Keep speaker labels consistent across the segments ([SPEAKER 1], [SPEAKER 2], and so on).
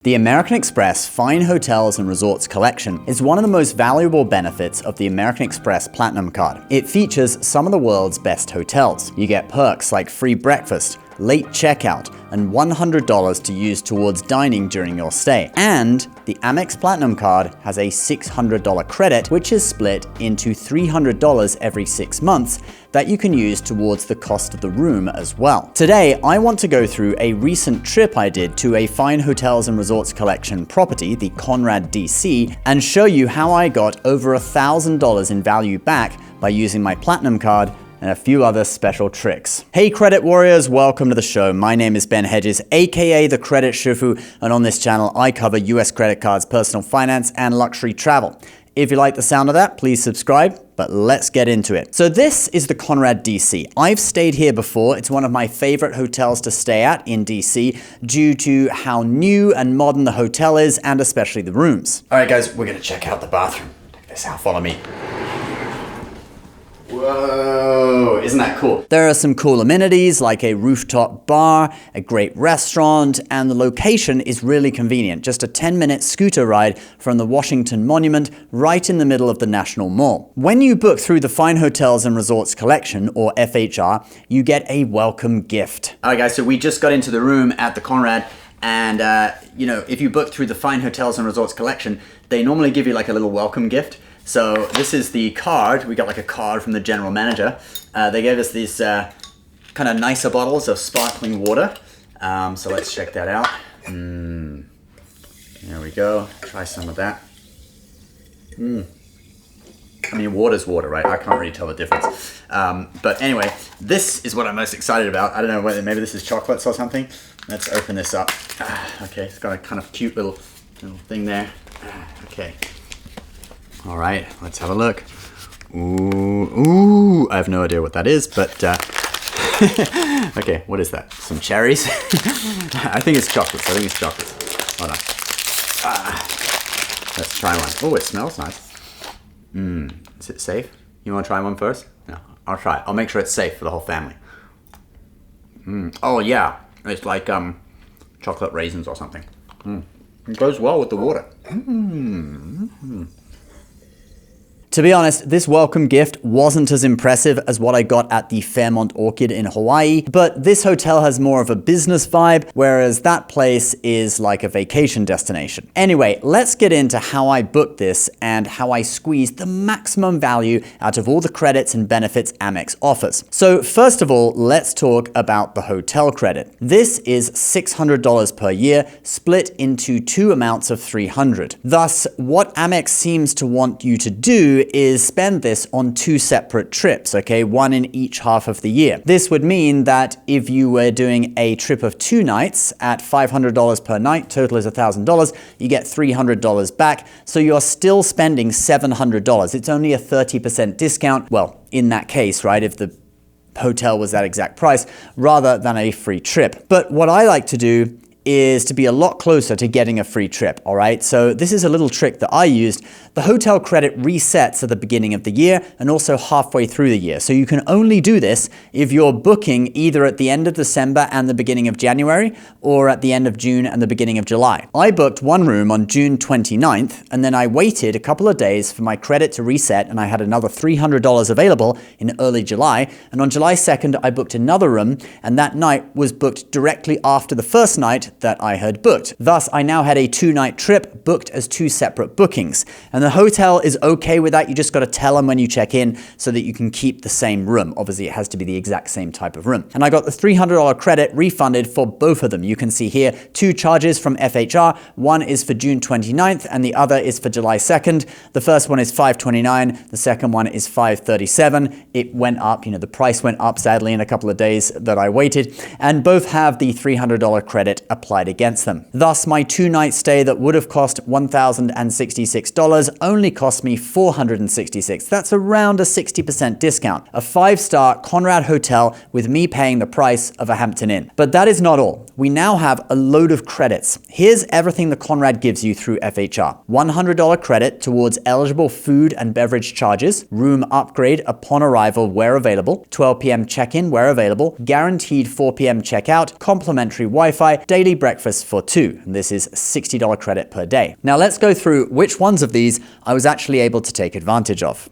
[SPEAKER 1] The American Express Fine Hotels and Resorts Collection is one of the most valuable benefits of the American Express Platinum Card. It features some of the world's best hotels. You get perks like free breakfast, late checkout, and $100 to use towards dining during your stay. And the Amex Platinum Card has a $600 credit, which is split into $300 every 6 months that you can use towards the cost of the room as well. Today, I want to go through a recent trip I did to a Fine Hotels and Resorts Collection property, the Conrad DC, and show you how I got over $1,000 in value back by using my Platinum Card and a few other special tricks. Hey credit warriors, welcome to the show. My name is Ben Hedges, aka the Credit Shifu, and on this channel I cover US credit cards, personal finance, and luxury travel. If you like the sound of that, please subscribe, but let's get into it. So this is the Conrad DC. I've stayed here before. It's one of my favorite hotels to stay at in DC due to how new and modern the hotel is, and especially the rooms. All right guys, we're gonna check out the bathroom. Check this out, follow me. Whoa, isn't that cool? There are some cool amenities like a rooftop bar, a great restaurant, and the location is really convenient. Just a 10-minute scooter ride from the Washington Monument right in the middle of the National Mall. When you book through the Fine Hotels and Resorts Collection, or FHR, you get a welcome gift. All right guys, so we just got into the room at the Conrad, and if you book through the Fine Hotels and Resorts Collection, they normally give you like a little welcome gift. So this is the card. We got like a card from the general manager. They gave us these kind of nicer bottles of sparkling water. So let's check that out. There we go. Try some of that. I mean, water's water, right? I can't really tell the difference. But anyway, this is what I'm most excited about. I don't know whether maybe this is chocolates or something. Let's open this up. Okay, it's got a kind of cute little thing there. Okay. All right, let's have a look. Ooh, I have no idea what that is, but okay, what is that? Some cherries? I think it's chocolates. Hold on. Let's try one. Oh, it smells nice. Is it safe? You want to try one first? No, I'll try it. I'll make sure it's safe for the whole family. Oh yeah, it's like chocolate raisins or something. It goes well with the water. To be honest, this welcome gift wasn't as impressive as what I got at the Fairmont Orchid in Hawaii, but this hotel has more of a business vibe, whereas that place is like a vacation destination. Anyway, let's get into how I booked this and how I squeezed the maximum value out of all the credits and benefits Amex offers. So first of all, let's talk about the hotel credit. This is $600 per year, split into two amounts of $300. Thus, what Amex seems to want you to do is spend this on two separate trips, okay? One in each half of the year. This would mean that if you were doing a trip of 2 nights at $500 per night, total is $1,000, you get $300 back, so you're still spending $700. It's only a 30% discount, well, in that case, right, if the hotel was that exact price, rather than a free trip. But what I like to do is to be a lot closer to getting a free trip, all right? So this is a little trick that I used. The hotel credit resets at the beginning of the year and also halfway through the year. So you can only do this if you're booking either at the end of December and the beginning of January, or at the end of June and the beginning of July. I booked one room on June 29th, and then I waited a couple of days for my credit to reset, and I had another $300 available in early July. And on July 2nd, I booked another room, and that night was booked directly after the first night that I had booked. Thus, I now had a 2-night trip booked as 2 separate bookings. And the hotel is okay with that. You just got to tell them when you check in so that you can keep the same room. Obviously, it has to be the exact same type of room. And I got the $300 credit refunded for both of them. You can see here 2 charges from FHR. One is for June 29th and the other is for July 2nd. The first one is $529. The second one is $537. It went up, the price went up sadly in a couple of days that I waited. And both have the $300 credit applied against them. Thus, my 2-night stay that would have cost $1,066 only cost me $466. That's around a 60% discount. A 5-star Conrad hotel with me paying the price of a Hampton Inn. But that is not all. We now have a load of credits. Here's everything the Conrad gives you through FHR. $100 credit towards eligible food and beverage charges, room upgrade upon arrival where available, 12 p.m. check-in where available, guaranteed 4 p.m. checkout, complimentary Wi-Fi, daily daily breakfast for 2, and this is $60 credit per day. Now let's go through which ones of these I was actually able to take advantage of.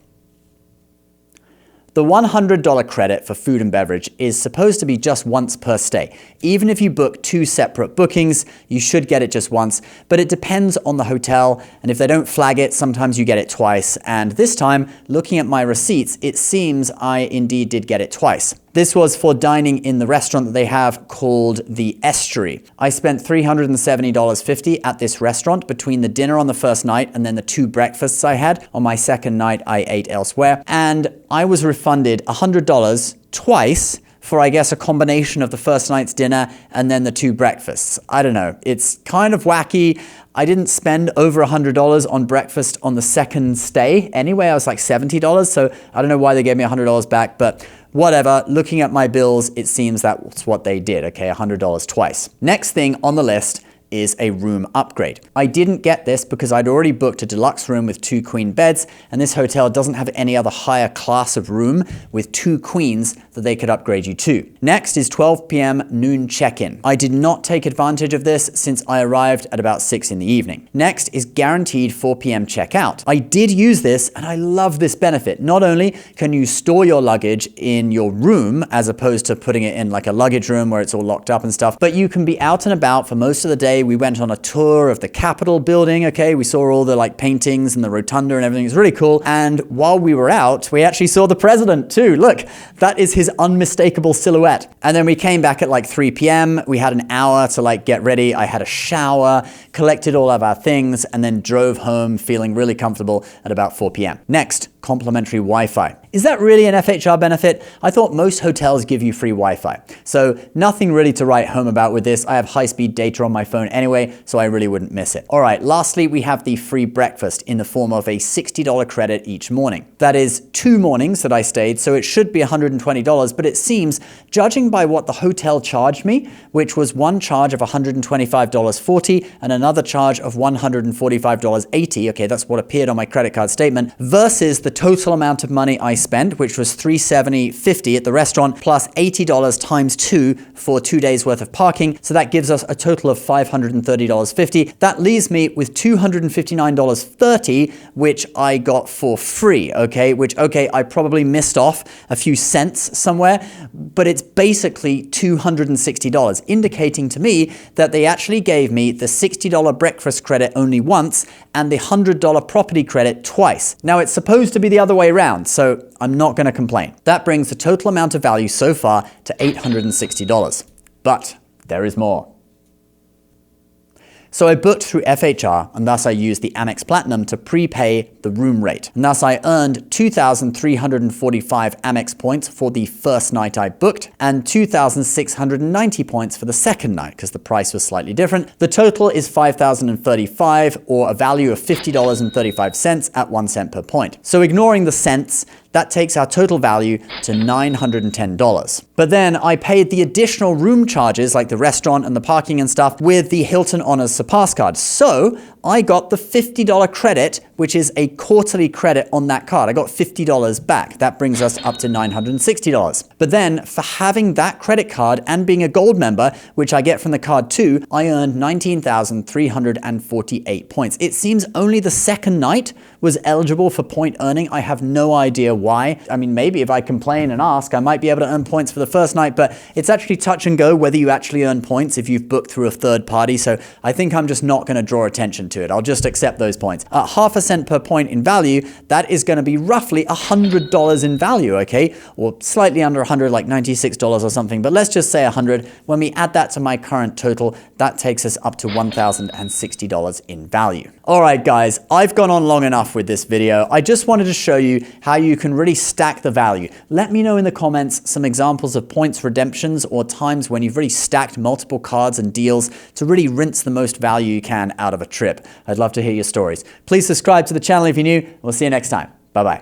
[SPEAKER 1] The $100 credit for food and beverage is supposed to be just once per stay. Even if you book 2 separate bookings, you should get it just once, but it depends on the hotel, and if they don't flag it, sometimes you get it twice. And this time, looking at my receipts, it seems I indeed did get it twice. This was for dining in the restaurant that they have called the Estuary. I spent $370.50 at this restaurant between the dinner on the first night and then the 2 breakfasts I had. On my second night, I ate elsewhere, and I was refunded $100 twice for, I guess, a combination of the first night's dinner and then the 2 breakfasts. I don't know. It's kind of wacky. I didn't spend over $100 on breakfast on the second stay. Anyway, I was like $70, so I don't know why they gave me $100 back, but whatever. Looking at my bills, it seems that's what they did, okay? $100 twice. Next thing on the list is a room upgrade. I didn't get this because I'd already booked a deluxe room with 2 queen beds, and this hotel doesn't have any other higher class of room with 2 queens that they could upgrade you to. Next is 12 p.m. noon check-in. I did not take advantage of this since I arrived at about 6 in the evening. Next is guaranteed 4 p.m. checkout. I did use this, and I love this benefit. Not only can you store your luggage in your room as opposed to putting it in like a luggage room where it's all locked up and stuff, but you can be out and about for most of the day. We went on a tour of the Capitol building, okay? We saw all the like paintings and the rotunda and everything. It's really cool. And while we were out, we actually saw the president too. Look, that is his unmistakable silhouette. And then we came back at like 3 p.m. We had an hour to like get ready. I had a shower, collected all of our things, and then drove home feeling really comfortable at about 4 p.m. Next, complimentary Wi-Fi. Is that really an FHR benefit? I thought most hotels give you free Wi-Fi. So nothing really to write home about with this. I have high-speed data on my phone anyway, so I really wouldn't miss it. All right, lastly, we have the free breakfast in the form of a $60 credit each morning. That is 2 mornings that I stayed, so it should be $120, but it seems, judging by what the hotel charged me, which was one charge of $125.40 and another charge of $145.80, okay, that's what appeared on my credit card statement, versus the total amount of money I spent, which was $370.50 at the restaurant, plus $80 times 2 for 2 days worth of parking. So that gives us a total of $530.50. That leaves me with $259.30, which I got for free, okay? Which, okay, I probably missed off a few cents somewhere, but it's basically $260, indicating to me that they actually gave me the $60 breakfast credit only once and the $100 property credit twice. Now, it's supposed to be the other way around, so I'm not going to complain. That brings the total amount of value so far to $860. But there is more. So I booked through FHR, and thus I used the Amex Platinum to prepay the room rate. And thus I earned 2,345 Amex points for the first night I booked, and 2,690 points for the second night, because the price was slightly different. The total is 5,035, or a value of $50.35 at 1 cent per point. So ignoring the cents, that takes our total value to $910. But then I paid the additional room charges like the restaurant and the parking and stuff with the Hilton Honors Surpass card. So I got the $50 credit, which is a quarterly credit on that card. I got $50 back. That brings us up to $960. But then for having that credit card and being a gold member, which I get from the card too, I earned 19,348 points. It seems only the second night was eligible for point earning. I have no idea why. I mean, maybe if I complain and ask, I might be able to earn points for the first night, but it's actually touch and go whether you actually earn points if you've booked through a third party. So I think I'm just not going to draw attention to it. I'll just accept those points. At half a cent per point in value, that is going to be roughly $100 in value, okay? Or slightly under 100, like $96 or something, but let's just say 100. When we add that to my current total, that takes us up to $1,060 in value. All right, guys, I've gone on long enough with this video. I just wanted to show you how you can really stack the value. Let me know in the comments some examples of points redemptions or times when you've really stacked multiple cards and deals to really rinse the most value you can out of a trip. I'd love to hear your stories. Please subscribe to the channel if you're new. We'll see you next time. Bye-bye.